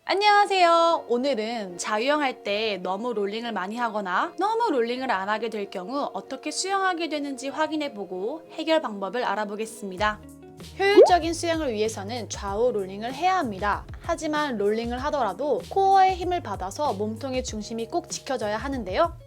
안녕하세요. 오늘은 자유형할 때 너무 롤링을 많이 하거나 너무 롤링을 안 하게 될 경우 어떻게 수영하게 되는지 확인해보고 해결 방법을 알아보겠습니다. 효율적인 수영을 위해서는 좌우 롤링을 해야 합니다. 하지만 롤링을 하더라도 코어에 힘을 받아서 몸통의 중심이 꼭 지켜져야 하는데요.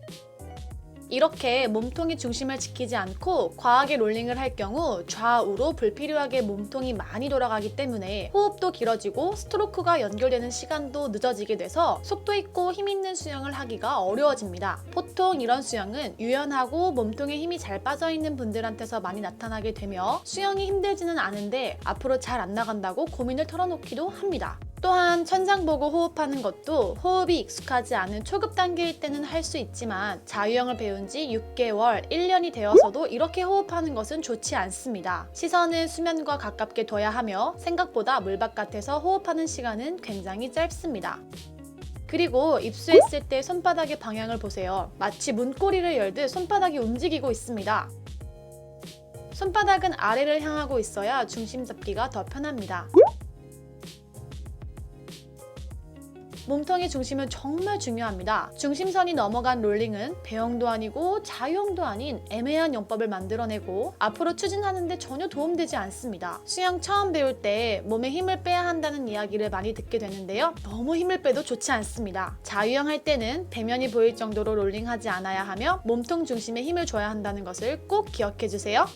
이렇게 몸통의 중심을 지키지 않고 과하게 롤링을 할 경우 좌우로 불필요하게 몸통이 많이 돌아가기 때문에 호흡도 길어지고 스트로크가 연결되는 시간도 늦어지게 돼서 속도 있고 힘 있는 수영을 하기가 어려워집니다. 보통 이런 수영은 유연하고 몸통에 힘이 잘 빠져있는 분들한테서 많이 나타나게 되며 수영이 힘들지는 않은데 앞으로 잘 안 나간다고 고민을 털어놓기도 합니다. 또한 천장 보고 호흡하는 것도 호흡이 익숙하지 않은 초급 단계일 때는 할 수 있지만 자유형을 배운 지 6개월, 1년이 되어서도 이렇게 호흡하는 것은 좋지 않습니다. 시선은 수면과 가깝게 둬야 하며 생각보다 물 바깥에서 호흡하는 시간은 굉장히 짧습니다. 그리고 입수했을 때 손바닥의 방향을 보세요. 마치 문고리를 열듯 손바닥이 움직이고 있습니다. 손바닥은 아래를 향하고 있어야 중심 잡기가 더 편합니다. 몸통의 중심은 정말 중요합니다. 중심선이 넘어간 롤링은 배영도 아니고 자유형도 아닌 애매한 영법을 만들어내고 앞으로 추진하는데 전혀 도움되지 않습니다. 수영 처음 배울 때 몸에 힘을 빼야 한다는 이야기를 많이 듣게 되는데요. 너무 힘을 빼도 좋지 않습니다. 자유형 할 때는 배면이 보일 정도로 롤링하지 않아야 하며 몸통 중심에 힘을 줘야 한다는 것을 꼭 기억해주세요.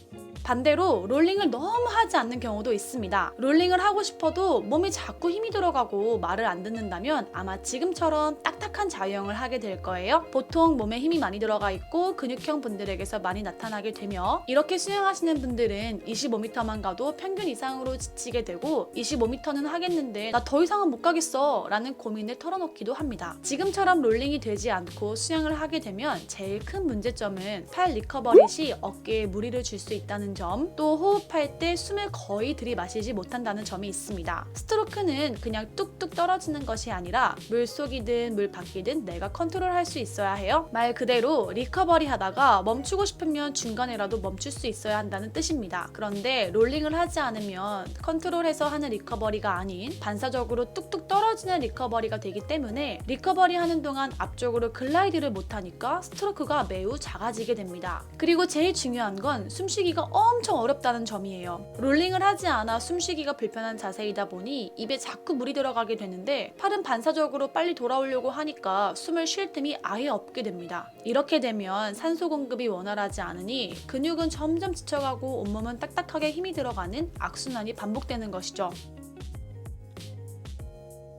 반대로 롤링을 너무 하지 않는 경우도 있습니다. 롤링을 하고 싶어도 몸에 자꾸 힘이 들어가고 말을 안 듣는다면 아마 지금처럼 딱딱한 자유형을 하게 될 거예요. 보통 몸에 힘이 많이 들어가 있고 근육형 분들에게서 많이 나타나게 되며 이렇게 수영하시는 분들은 25m만 가도 평균 이상으로 지치게 되고 25m는 하겠는데 나 더 이상은 못 가겠어 라는 고민을 털어놓기도 합니다. 지금처럼 롤링이 되지 않고 수영을 하게 되면 제일 큰 문제점은 팔 리커버리 시 어깨에 무리를 줄 수 있다는 점, 또 호흡할 때 숨을 거의 들이마시지 못한다는 점이 있습니다. 스트로크는 그냥 뚝뚝 떨어지는 것이 아니라 물속이든 물 밖이든 내가 컨트롤할 수 있어야 해요. 말 그대로 리커버리 하다가 멈추고 싶으면 중간에라도 멈출 수 있어야 한다는 뜻입니다. 그런데 롤링을 하지 않으면 컨트롤해서 하는 리커버리가 아닌 반사적으로 뚝뚝 떨어지는 리커버리가 되기 때문에 리커버리 하는 동안 앞쪽으로 글라이드를 못하니까 스트로크가 매우 작아지게 됩니다. 그리고 제일 중요한 건 숨쉬기가 엄청 어렵다는 점이에요. 롤링을 하지 않아 숨쉬기가 불편한 자세이다 보니 입에 자꾸 물이 들어가게 되는데 팔은 반사적으로 빨리 돌아오려고 하니까 숨을 쉴 틈이 아예 없게 됩니다. 이렇게 되면 산소 공급이 원활하지 않으니 근육은 점점 지쳐가고 온몸은 딱딱하게 힘이 들어가는 악순환이 반복되는 것이죠.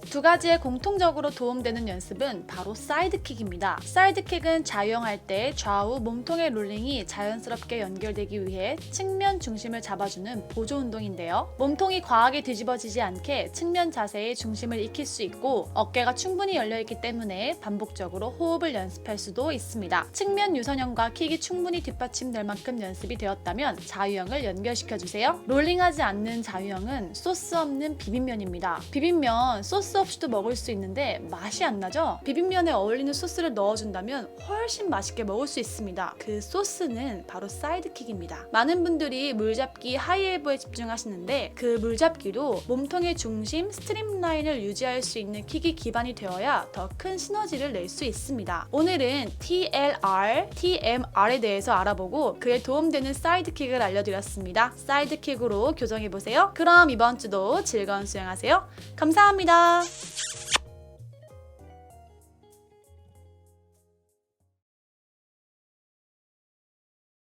두 가지에 공통적으로 도움되는 연습은 바로 사이드킥입니다. 사이드킥은 자유형 할 때 좌우 몸통의 롤링이 자연스럽게 연결되기 위해 측면 중심을 잡아주는 보조 운동인데요. 몸통이 과하게 뒤집어지지 않게 측면 자세의 중심을 익힐 수 있고 어깨가 충분히 열려있기 때문에 반복적으로 호흡을 연습할 수도 있습니다. 측면 유선형과 킥이 충분히 뒷받침될 만큼 연습이 되었다면 자유형을 연결시켜주세요. 롤링하지 않는 자유형은 소스 없는 비빔면입니다. 비빔면 소스 없이도 먹을 수 있는데 맛이 안 나죠? 비빔면에 어울리는 소스를 넣어준다면 훨씬 맛있게 먹을 수 있습니다. 그 소스는 바로 사이드킥입니다. 많은 분들이 물잡기 하이에버에 집중하시는데 그 물잡기도 몸통의 중심, 스트림라인을 유지할 수 있는 킥이 기반이 되어야 더 큰 시너지를 낼 수 있습니다. 오늘은 TLR, TMR에 대해서 알아보고 그에 도움되는 사이드킥을 알려드렸습니다. 사이드킥으로 교정해보세요. 그럼 이번 주도 즐거운 수영하세요. 감사합니다.